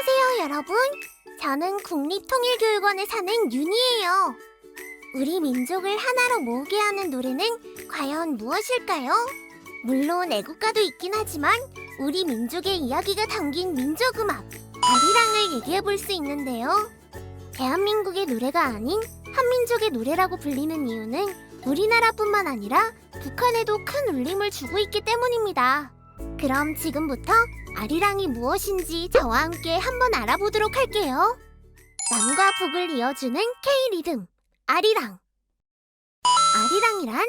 안녕하세요, 여러분. 저는 국립통일교육원에 사는 윤희예요. 우리 민족을 하나로 모으게 하는 노래는 과연 무엇일까요? 물론 애국가도 있긴 하지만 우리 민족의 이야기가 담긴 민족음악 아리랑을 얘기해볼 수 있는데요. 대한민국의 노래가 아닌 한민족의 노래라고 불리는 이유는 우리나라뿐만 아니라 북한에도 큰 울림을 주고 있기 때문입니다. 그럼 지금부터 아리랑이 무엇인지 저와 함께 한번 알아보도록 할게요. 남과 북을 이어주는 K-리듬, 아리랑. 아리랑이란?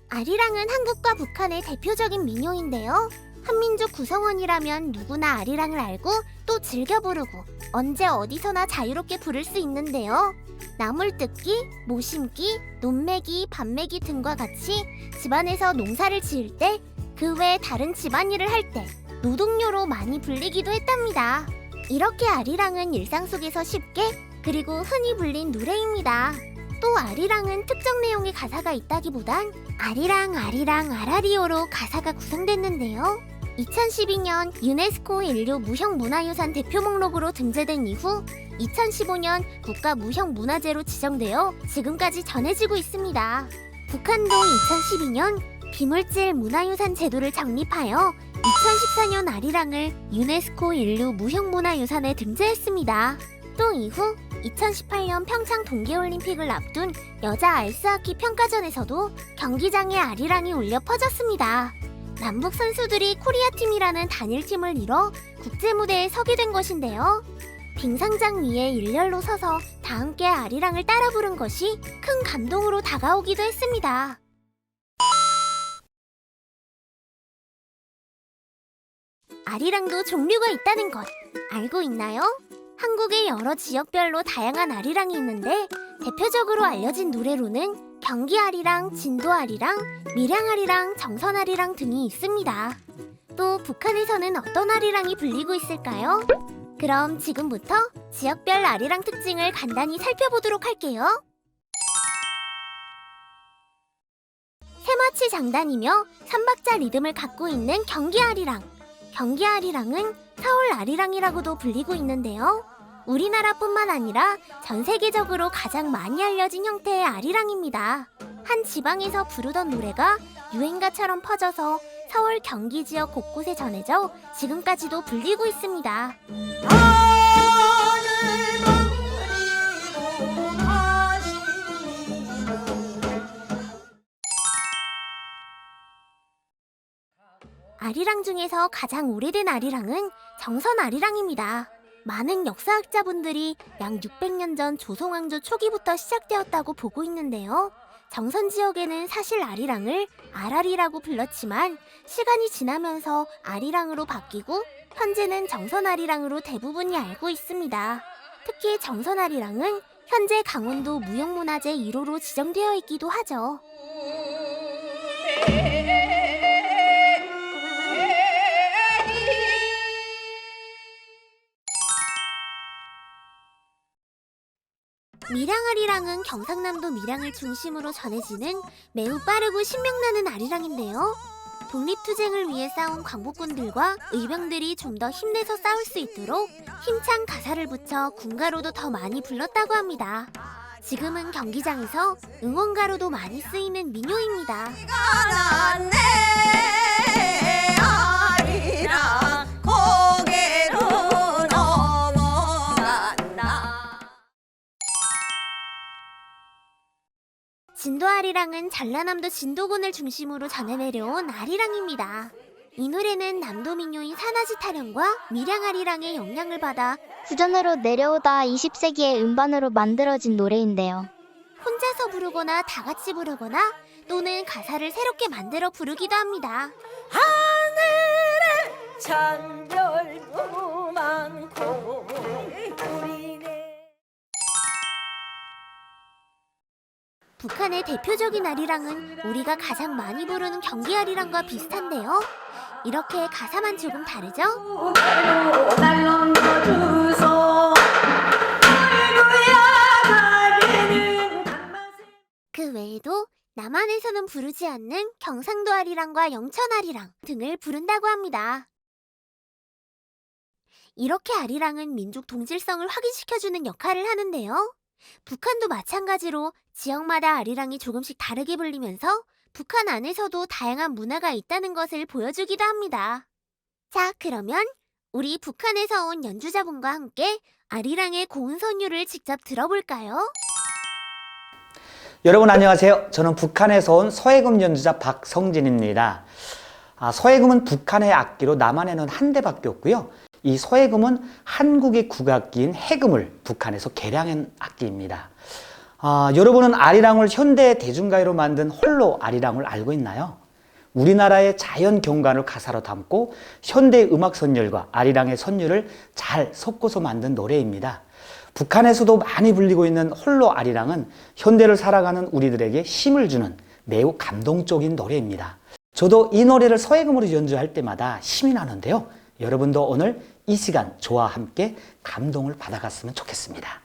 아리랑은 한국과 북한의 대표적인 민요인데요. 한민족 구성원이라면 누구나 아리랑을 알고 또 즐겨 부르고 언제 어디서나 자유롭게 부를 수 있는데요. 나물 뜯기, 모 심기, 논매기, 밭매기 등과 같이 집안에서 농사를 지을 때 그 외 다른 집안일을 할 때 노동요로 많이 불리기도 했답니다. 이렇게 아리랑은 일상 속에서 쉽게 그리고 흔히 불린 노래입니다. 또 아리랑은 특정 내용의 가사가 있다기보단 아리랑 아리랑 아라리오로 가사가 구성됐는데요. 2012년 유네스코 인류 무형문화유산 대표 목록으로 등재된 이후 2015년 국가무형문화재로 지정되어 지금까지 전해지고 있습니다. 북한도 2012년 비물질 문화유산 제도를 정립하여 2014년 아리랑을 유네스코 인류 무형문화유산에 등재했습니다. 또 이후 2018년 평창 동계올림픽을 앞둔 여자 아이스하키 평가전에서도 경기장에 아리랑이 울려 퍼졌습니다. 남북 선수들이 코리아팀이라는 단일팀을 이뤄 국제무대에 서게 된 것인데요. 빙상장 위에 일렬로 서서 다 함께 아리랑을 따라 부른 것이 큰 감동으로 다가오기도 했습니다. 아리랑도 종류가 있다는 것 알고 있나요? 한국의 여러 지역별로 다양한 아리랑이 있는데 대표적으로 알려진 노래로는 경기 아리랑, 진도 아리랑, 밀양 아리랑, 정선 아리랑 등이 있습니다. 또 북한에서는 어떤 아리랑이 불리고 있을까요? 그럼 지금부터 지역별 아리랑 특징을 간단히 살펴보도록 할게요. 세마치 장단이며 3박자 리듬을 갖고 있는 경기 아리랑. 경기 아리랑은 서울 아리랑이라고도 불리고 있는데요. 우리나라뿐만 아니라 전 세계적으로 가장 많이 알려진 형태의 아리랑입니다. 한 지방에서 부르던 노래가 유행가처럼 퍼져서 서울, 경기 지역 곳곳에 전해져 지금까지도 불리고 있습니다. 아리랑 중에서 가장 오래된 아리랑은 정선 아리랑입니다. 많은 역사학자분들이 약 600년 전 조선왕조 초기부터 시작되었다고 보고 있는데요. 정선 지역에는 사실 아리랑을 아라리라고 불렀지만 시간이 지나면서 아리랑으로 바뀌고 현재는 정선 아리랑으로 대부분이 알고 있습니다. 특히 정선 아리랑은 현재 강원도 무형문화재 1호로 지정되어 있기도 하죠. 밀양 아리랑은 경상남도 밀양을 중심으로 전해지는 매우 빠르고 신명나는 아리랑인데요. 독립투쟁을 위해 싸운 광복군들과 의병들이 좀 더 힘내서 싸울 수 있도록 힘찬 가사를 붙여 군가로도 더 많이 불렀다고 합니다. 지금은 경기장에서 응원가로도 많이 쓰이는 민요입니다. 진도 아리랑은 전라남도 진도군을 중심으로 전해 내려온 아리랑입니다. 이 노래는 남도 민요인 산화지 타령과 밀양 아리랑의 영향을 받아 구전으로 내려오다 20세기의 음반으로 만들어진 노래인데요. 혼자서 부르거나 다 같이 부르거나 또는 가사를 새롭게 만들어 부르기도 합니다. 하늘에 찬별도 많고 북한의 대표적인 아리랑은 우리가 가장 많이 부르는 경기 아리랑과 비슷한데요. 이렇게 가사만 조금 다르죠? 그 외에도 남한에서는 부르지 않는 경상도 아리랑과 영천 아리랑 등을 부른다고 합니다. 이렇게 아리랑은 민족 동질성을 확인시켜주는 역할을 하는데요. 북한도 마찬가지로 지역마다 아리랑이 조금씩 다르게 불리면서 북한 안에서도 다양한 문화가 있다는 것을 보여주기도 합니다. 자, 그러면 우리 북한에서 온 연주자분과 함께 아리랑의 고운 선율을 직접 들어볼까요? 여러분 안녕하세요. 저는 북한에서 온 서해금 연주자 박성진입니다. 서해금은 북한의 악기로 남한에는 한 대밖에 없고요. 이 서해금은 한국의 국악기인 해금을 북한에서 개량한 악기입니다. 여러분은 아리랑을 현대 대중가요로 만든 홀로 아리랑을 알고 있나요? 우리나라의 자연 경관을 가사로 담고 현대 음악 선율과 아리랑의 선율을 잘 섞어서 만든 노래입니다. 북한에서도 많이 불리고 있는 홀로 아리랑은 현대를 살아가는 우리들에게 힘을 주는 매우 감동적인 노래입니다. 저도 이 노래를 서해금으로 연주할 때마다 힘이 나는데요. 여러분도 오늘 이 시간 저와 함께 감동을 받아갔으면 좋겠습니다.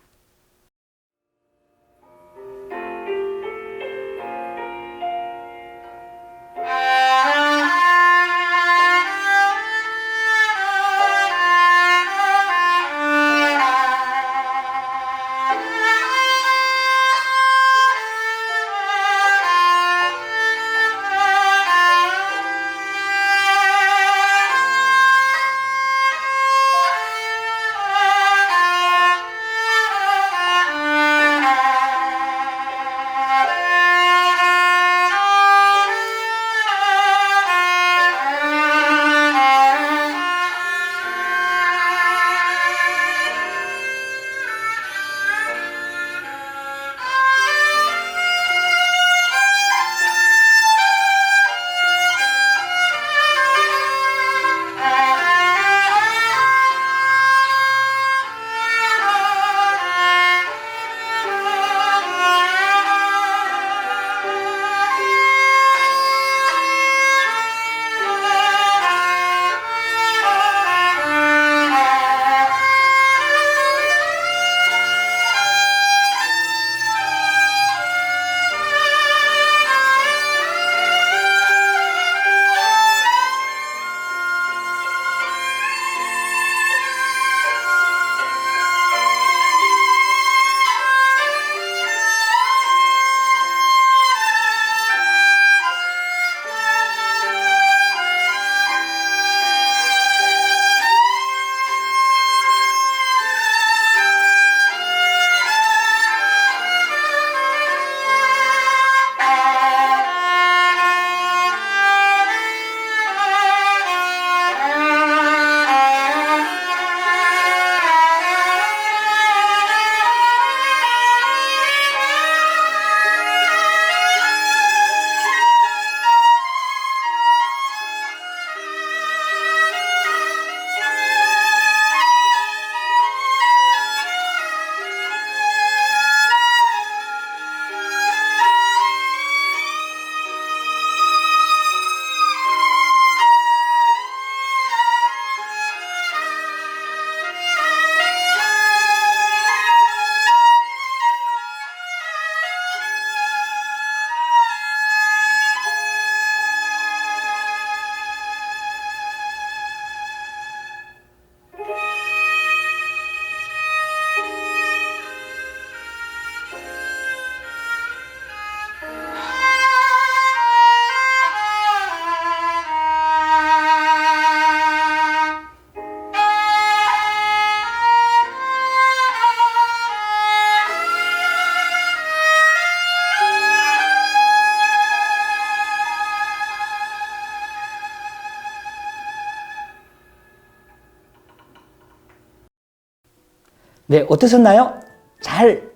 네, 어떠셨나요? 잘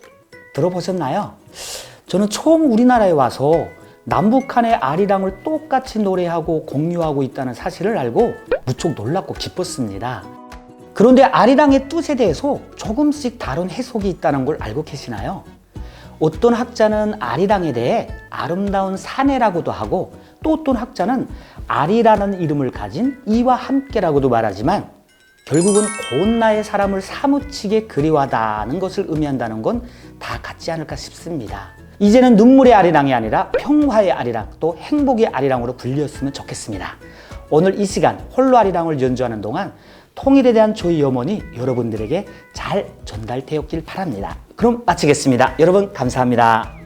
들어보셨나요? 저는 처음 우리나라에 와서 남북한의 아리랑을 똑같이 노래하고 공유하고 있다는 사실을 알고 무척 놀랍고 기뻤습니다. 그런데 아리랑의 뜻에 대해서 조금씩 다른 해석이 있다는 걸 알고 계시나요? 어떤 학자는 아리랑에 대해 아름다운 사내라고도 하고 또 어떤 학자는 아리라는 이름을 가진 이와 함께라고도 말하지만 결국은 고운 나의 사람을 사무치게 그리워하다는 것을 의미한다는 건 다 같지 않을까 싶습니다. 이제는 눈물의 아리랑이 아니라 평화의 아리랑, 또 행복의 아리랑으로 불렸으면 좋겠습니다. 오늘 이 시간 홀로 아리랑을 연주하는 동안 통일에 대한 조의 염원이 여러분들에게 잘 전달되었길 바랍니다. 그럼 마치겠습니다. 여러분 감사합니다.